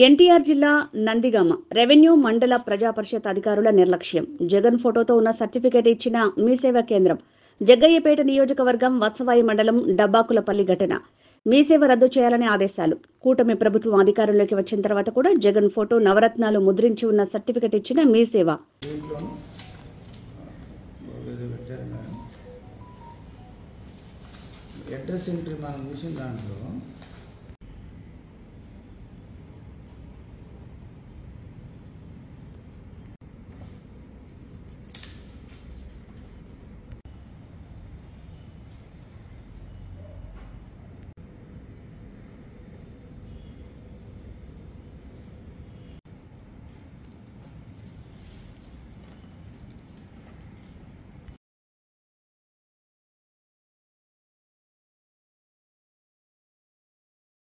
ఎన్టీఆర్ జిల్లా నందిగామ రెవెన్యూ మండల ప్రజా పరిషత్ అధికారుల నిర్లక్ష్యం. జగన్ ఫోటోతో ఉన్న సర్టిఫికేట్ ఇచ్చిన మీ సేవా కేంద్రం. జగ్గయ్యపేట నియోజకవర్గం వత్సవాయి మండలం డబ్బాకులపల్లి ఘటన. మీ సేవ రద్దు చేయాలని ఆదేశాలు. కూటమి ప్రభుత్వం అధికారంలోకి వచ్చిన తర్వాత కూడా జగన్ ఫోటో నవరత్నాలు ముద్రించి ఉన్న సర్టిఫికేట్ ఇచ్చిన మీ సేవ. అడ్రస్ ఎంట్రీ మనం చూసిన దాంట్లో